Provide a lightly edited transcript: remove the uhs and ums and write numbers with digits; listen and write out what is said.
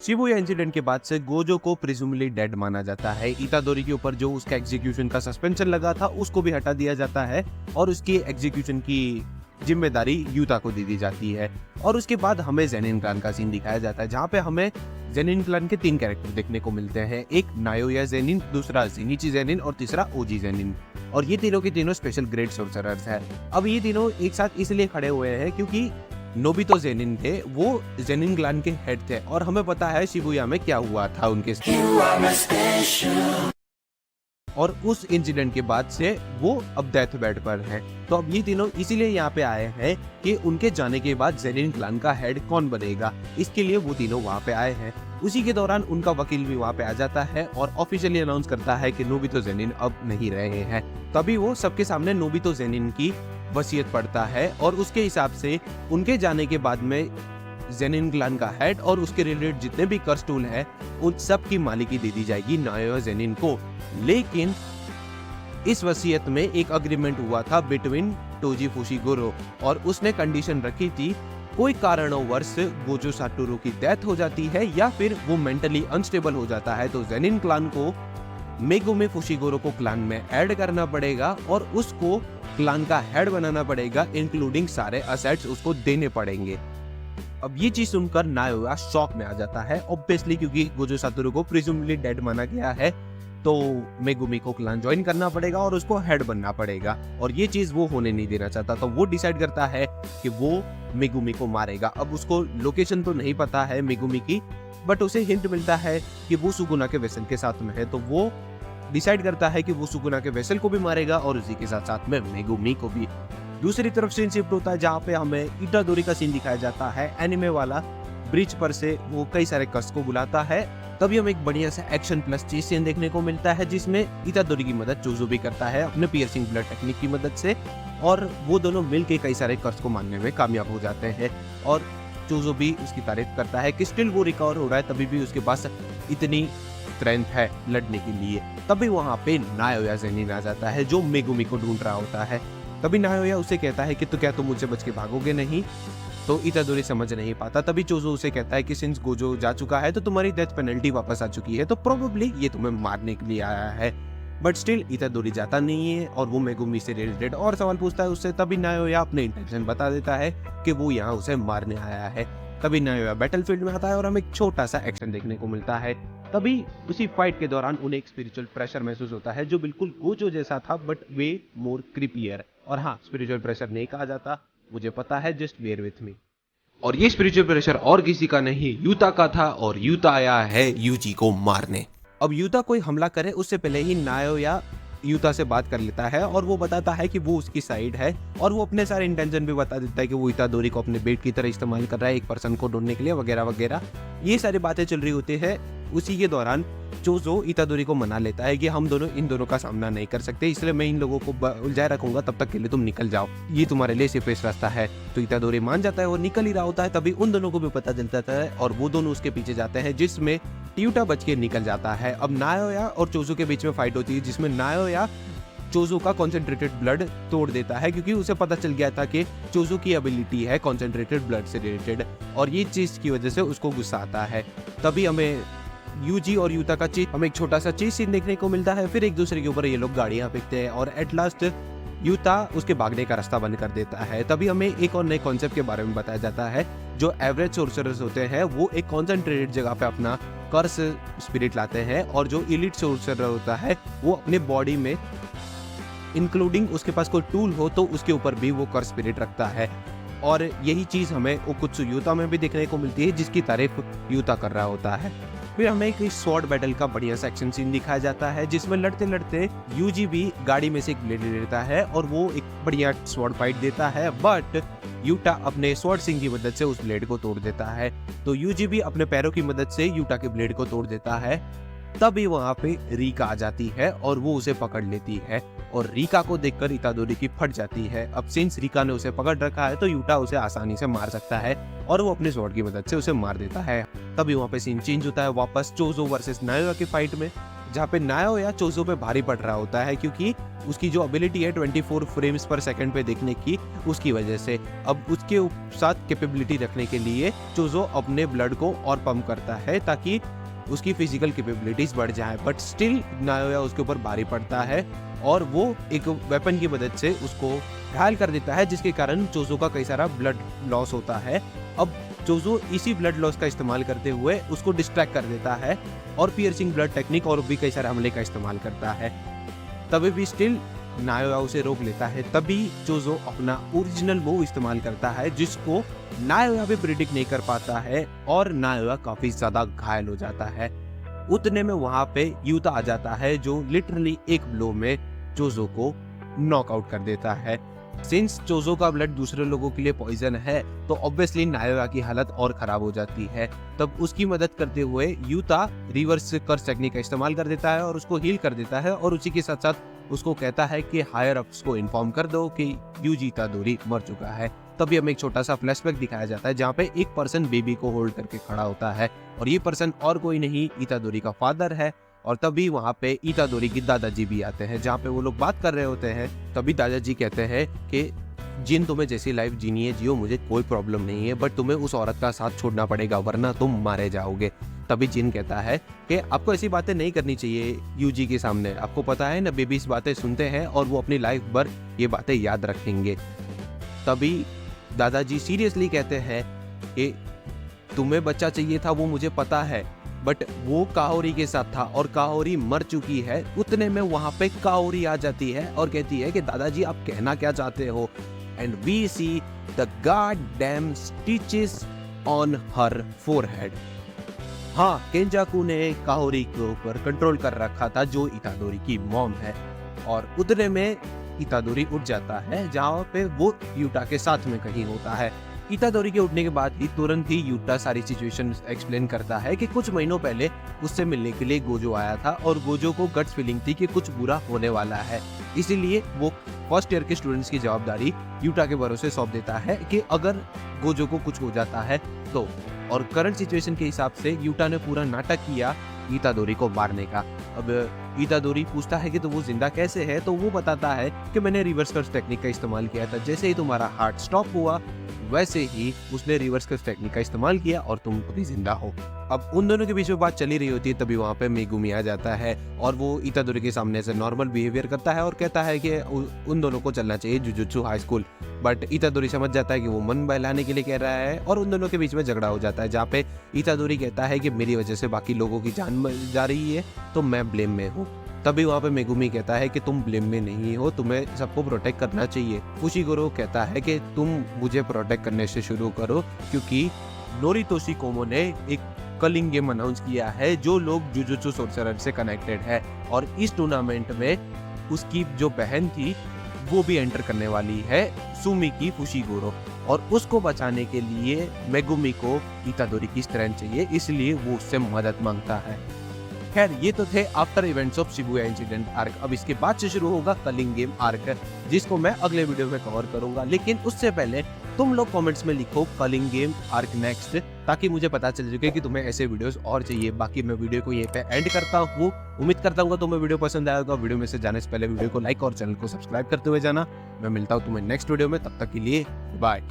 Shibuya incident के बाद से गोजो को प्रिज्यूमली डेड माना जाता है। इतादोरी के ऊपर जो उसका एग्जीक्यूशन का सस्पेंशन लगा था उसको भी हटा दिया जाता है और उसकी एग्जीक्यूशन की जिम्मेदारी यूता को दे दी जाती है। और उसके बाद हमें जेनिन क्लान का सीन दिखाया जाता है जहाँ पे हमें जेनिन क्लान के 3 कैरेक्टर देखने को मिलते हैं। एक नायोया जेनिन, दूसरा जेनिची जेनिन और तीसरा ओजी जेनिन। और ये तीनों के तीनों स्पेशल ग्रेड सोर्सरर्स है। अब ये तीनों एक साथ इसलिए खड़े हुए हैं क्योंकि नोबितो जेनिन थे, वो जेनिन क्लान के हेड थे और हमें पता है शिबुया में क्या हुआ था उनके साथ। और उस इंसिडेंट के बाद से वो अब डेथ बेड पर हैं। तो अब ये तीनों इसीलिए यहाँ पे आए हैं कि उनके जाने के बाद जेनिन क्लान का हेड कौन बनेगा, इसके लिए वो तीनों वहाँ पे आए हैं। उसी के दौरान उनका वकील भी वहाँ पे आ जाता है और ऑफिशियली अनाउंस करता है कि नोबितो जेनिन अब नहीं रहे हैं। तभी वो सबके सामने नोबितो जेनिन की वसीयत पढ़ता है और उसके हिसाब से उनके जाने के बाद में जेनिन क्लान का हेड और उसके रिलेटेड जितने भी कर्स टूल है उन सब की मालिकी दे दी जाएगी नायोया जेनिन को। लेकिन इस वसीयत में एक अग्रीमेंट हुआ था बिटवीन टोजी फुशिगुरो और उसने कंडीशन रखी थी कोई कारणवश गोजो साटोरू की डेथ हो जाती है या फिर वो मेंटली अनस्टेबल हो जाता है तो जेनिन क्लान को मेगुमी फुशिगुरो को क्लान में ऐड करना पड़ेगा और उसको क्लान का हेड बनाना पड़ेगा, इंक्लूडिंग सारे असेट्स उसको देने पड़ेंगे। अब ये चीज सुनकर नायोया शॉक में आ जाता है ऑब्वियसली, क्योंकि गोजो साटोरू को प्रिज्यूमली डेड माना गया है तो मेगुमी को क्लान ज्वाइन करना पड़ेगा और उसको हेड बनना पड़ेगा और ये चीज वो होने नहीं देना चाहता। तो वो डिसाइड करता है कि वो मेगुमी को मारेगा। अब उसको लोकेशन तो नहीं पता है मेगुमी की, बट उसे हिंट मिलता है कि वो सुगुना के वेसल के साथ में है, तो वो डिसाइड करता है कि वो सुगुना के वेसल को भी मारेगा और उसी के साथ साथ में मेगुमी को भी। दूसरी तरफ सीन शिफ्ट होता है जहाँ पे हमें इटादोरी का सीन दिखाया जाता है एनिमे वाला। ब्रिज पर से वो कई सारे कर्स को बुलाता है, तभी हमें एक बढ़िया सा एक्शन प्लस चीज सीन देखने को मिलता है जिसमें इतादोरी की मदद चोजो भी करता है अपने पियर्सिंग ब्लड टेक्निक की मदद से और वो दोनों मिलके कई सारे कर्स को मारने में कामयाब हो जाते हैं और चोजो भी उसकी तारीफ करता है कि स्टिल वो रिकवर हो रहा है, तभी भी उसके पास इतनी स्ट्रेंथ है लड़ने के लिए। तभी वहाँ पे नायोया जेनिन आ जाता है जो मेगुमी को ढूंढ रहा होता है। तभी नायोया उसे कहता है कि तो क्या तुम मुझसे बच के भागोगे नहीं, तो इतादोरी समझ नहीं पाता। तभी चोजो उसे कहता है कि सिंस गोजो जा चुका है तो तुम्हारी डेथ पेनल्टी वापस आ चुकी है, तो प्रोबेबली ये तुम्हें मारने के लिए आया है। बट स्टिल इतादोरी जाता नहीं है और वो मेगुमी से रिलेटेड और सवाल पूछता है उससे। तभी नायोया अपने इंटेंशन बता देता है कि वो यहाँ उसे मारने आया है। तभी नायोया बैटलफील्ड में आता है और हमें एक छोटा सा एक्शन देखने को मिलता है। तभी उसी फाइट के दौरान उन्हें एक स्पिरिचुअल प्रेशर महसूस होता है जो बिल्कुल गोजो जैसा था बट वे मोर क्रिपियर। और हाँ, स्पिरिचुअल प्रेशर नहीं कहा जाता, मुझे पता है, जस्ट बेयर विथ मी। और ये स्पिरिचुअल प्रेशर और किसी का नहीं यूता का था और यूता आया है यूजी को मारने। अब यूता कोई हमला करे उससे पहले ही नायोया यूता से बात कर लेता है और वो बताता है कि वो उसकी साइड है और वो अपने सारे इंटेंशन भी बता देता है कि वो इतादोरी को अपने बेट की तरह इस्तेमाल कर रहा है एक पर्सन को ढूंढने के लिए वगैरह वगैरह। ये सारी बातें चल रही होती है। उसी के दौरान चोजो इतादोरी को मना लेता है कि हम दोनों इन दोनों का सामना नहीं कर सकते, इसलिए मैं इन लोगों को उलझाए रखूंगा, तब तक के लिए तुम निकल जाओ, ये तुम्हारे लिए सेफेस्ट रास्ता है। तो इतादोरी मान जाता है और निकल ही रहा होता है। तभी उन दोनों को भी पता चलता है और वो दोनों उसके पीछे जाते हैं जिसमें ट्यूटा बच के निकल जाता है। अब नायोया और चोजो के बीच में फाइट होती है जिसमें नायोया चोजो का कॉन्सेंट्रेटेड ब्लड तोड़ देता है क्योंकि उसे पता चल गया था कि चोजो की एबिलिटी है कॉन्सेंट्रेटेड ब्लड से रिलेटेड और ये चीज की वजह से उसको गुस्सा आता है। तभी हमें यूजी और यूता का हमें एक छोटा सा चीज सीन देखने को मिलता है। फिर एक दूसरे के ऊपर ये लोग गाड़ियां फेंकते हैं और एट लास्ट यूता उसके भागने का रास्ता बंद कर देता है। तभी हमें एक और नए कॉन्सेप्ट के बारे में बताया जाता है। जो एवरेज सोर्सरर्स होते हैं वो एक कॉन्सेंट्रेटेड जगह पे अपना कर्स स्पिरिट लाते हैं और जो इलीट सोर्सरर होता है वो अपने बॉडी में इंक्लूडिंग उसके पास कोई टूल हो तो उसके ऊपर भी वो कर्स स्पिरिट रखता है। और यही चीज हमें ओकुत्सु यूता में भी देखने को मिलती है जिसकी तारीफ यूता कर रहा होता है। फिर हमें एक स्वॉर्ड बैटल का बढ़िया सा एक्शन सीन दिखाया जाता है जिसमें लड़ते लड़ते यूजी भी गाड़ी में से एक ब्लेड ले लेता है और वो एक बढ़िया स्वॉर्ड फाइट देता है, बट यूटा अपने स्वॉर्ड सिंग की मदद से उस ब्लेड को तोड़ देता है। तो यूजी भी अपने पैरों की मदद से यूटा के ब्लेड को तोड़ देता है। तभी वहां पे रीका आ जाती है और वो उसे पकड़ लेती है और रीका को देखकर इतादोरी की फट जाती है। अब सिंस रीका ने उसे पकड़ रखा है तो यूटा उसे आसानी से मार सकता है और वो अपने स्वॉर्ड की मदद से उसे मार देता है। तभी वहां पे सीन चेंज होता है वापस चोजो वर्सेस नायोया की फाइट में। जहाँ पे नायोया चोजो पे भारी पड़ रहा होता है, क्योंकि उसकी जो एबिलिटी है 24 फ्रेम्स पर सेकंड पे देखने की, उसकी वजह से अब उसके साथ कैपेबिलिटी रखने के लिए चोजो अपने ब्लड को और पंप करता है ताकि उसकी फिजिकल कैपेबिलिटीज बढ़ जाए। बट स्टिल नायोया उसके ऊपर भारी पड़ता है और वो एक वेपन की मदद से उसको घायल कर देता है, जिसके कारण चोजो का कई सारा ब्लड लॉस होता है। अब चोजो इसी ब्लड लॉस का इस्तेमाल करते हुए उसको डिस्ट्रैक्ट कर देता है और पियर्सिंग ब्लड टेक्निक और भी कई सारे हमले का इस्तेमाल करता है। तभी भी स्टिल नायोया उसे रोक लेता है। तभी चोजो अपना ओरिजिनल मूव इस्तेमाल करता है, जिसको नायोया भी प्रिडिक्ट नहीं कर पाता है और नायोया काफी ज्यादा घायल हो जाता है। उतने में वहां पे यूता आ जाता है, जो लिटरली एक ब्लो में चोजो को नॉकआउट कर देता है। सिंस चोजो का ब्लड दूसरे लोगों के लिए पॉइजन है, तो ऑब्वियसली नायोया की हालत और खराब हो जाती है। तब उसकी मदद करते हुए यूता रिवर्स कर्स टेक्निक का इस्तेमाल कर देता है और उसको हील कर देता है, और उसी के साथ साथ उसको कहता है कि हायर अप्स को इन्फॉर्म कर दो कि यूजी इतादोरी मर चुका है। तभी हमें एक छोटा सा फ्लैशबैक दिखाया जाता है, जहाँ पे एक पर्सन बेबी को होल्ड करके खड़ा होता है, और ये पर्सन और कोई नहीं इतादोरी का फादर है। और तभी वहाँ पे इतादोरी की दादाजी भी आते हैं, जहाँ पे वो लोग बात कर रहे होते हैं। तभी दादाजी कहते हैं कि जिन तुम्हें जैसी लाइफ जीनी है जियो, मुझे कोई प्रॉब्लम नहीं है, बट तुम्हें उस औरत का साथ छोड़ना पड़ेगा वरना तुम मारे जाओगे। तभी जिन कहता है कि आपको ऐसी बातें नहीं करनी चाहिए यूजी के सामने, आपको पता है ना बेबीज बातें सुनते हैं और वो अपनी लाइफ भर ये बातें याद रखेंगे। तभी दादाजी सीरियसली कहते हैं कि तुम्हें बच्चा चाहिए था, वो मुझे पता है, बट वो काओरी के साथ था और काओरी मर चुकी है। उतने में वहां पे काओरी आ जाती है और कहती है कि दादाजी आप कहना क्या चाहते हो? And we see the goddamn stitches on her forehead. हाँ, केंजाकू ने काओरी के ऊपर कंट्रोल कर रखा था, जो इतादोरी की मॉम है। और उतने में इतादोरी उठ जाता है, जहाँ पे वो यूटा के साथ में कहीं होता है। इतादोरी के उठने के बाद ही तुरंत ही यूटा सारी सिचुएशन एक्सप्लेन करता है कि कुछ महीनों पहले उससे मिलने के लिए गोजो आया था और गोजो को गट्स फीलिंग थी कि कुछ बुरा होने वाला है, इसीलिए वो फर्स्ट ईयर के स्टूडेंट्स की जवाबदारी यूटा के भरोसे सौंप देता है कि अगर गोजो को कुछ हो जाता है तो। और करंट सिचुएशन के हिसाब से यूटा ने पूरा नाटक किया इतादोरी को मारने का। अब इतादोरी पूछता है कि तो वो जिंदा कैसे है, तो वो बताता है कि मैंने रिवर्स कर्स टेक्निक का इस्तेमाल किया था, जैसे ही तुम्हारा हार्ट स्टॉप हुआ वैसे ही उसने रिवर्स कर्स टेक्निक का इस्तेमाल किया और तुम अभी जिंदा हो। अब उन दोनों के बीच में बात चली रही होती है, तभी वहाँ पे मेगुमी आ जाता है और वो इतादोरी के सामने से नॉर्मल बिहेवियर करता है और कहता है कि उन दोनों को चलना चाहिए जुजुत्सु हाई स्कूल। बट इतादोरी समझ जाता है कि वो मन बहलाने के लिए कह रहा है और उन दोनों के बीच में झगड़ा हो जाता है, जहाँ पे इतादोरी कहता है कि मेरी वजह से बाकी लोगों की जान जा रही है तो मैं ब्लेम में हूँ। तभी वहाँ पे मेगुमी कहता है कि तुम ब्लेम में नहीं हो, तुम्हें सबको प्रोटेक्ट करना चाहिए। फुशिगोरो कहता है कि तुम मुझे प्रोटेक्ट करने से शुरू करो, क्योंकि नोरितोशी कोमो ने एक कलिंग गेम अनाउंस किया है जो लोग जुजुत्सु सोर्सरर से कनेक्टेड है, और इस टूर्नामेंट में उसकी जो बहन थी वो भी एंटर करने वाली है, सुमिकी फुशिगोरो, और उसको बचाने के लिए मेगुमी को इतादोरी की स्ट्रेंथ चाहिए, इसलिए वो उससे मदद मांगता है। खैर, ये तो थे after events of Shibuya incident arc. अब इसके बाद से शुरू होगा कलिंग गेम आर्क, जिसको मैं अगले वीडियो में कवर करूंगा। लेकिन उससे पहले तुम लोग कमेंट्स में लिखो कलिंग गेम आर्क नेक्स्ट, ताकि मुझे पता चल सके कि तुम्हें ऐसे वीडियोस और चाहिए। बाकी मैं वीडियो को यहीं पे एंड करता हूँ। उम्मीद करता हूँ तुम्हें वीडियो पसंद आएगा। वीडियो में से जाने से पहले वीडियो को लाइक और चैनल को सब्सक्राइब करते हुए जाना। मैं मिलता हूँ तुम्हें नेक्स्ट वीडियो में, तब तक के लिए बाय।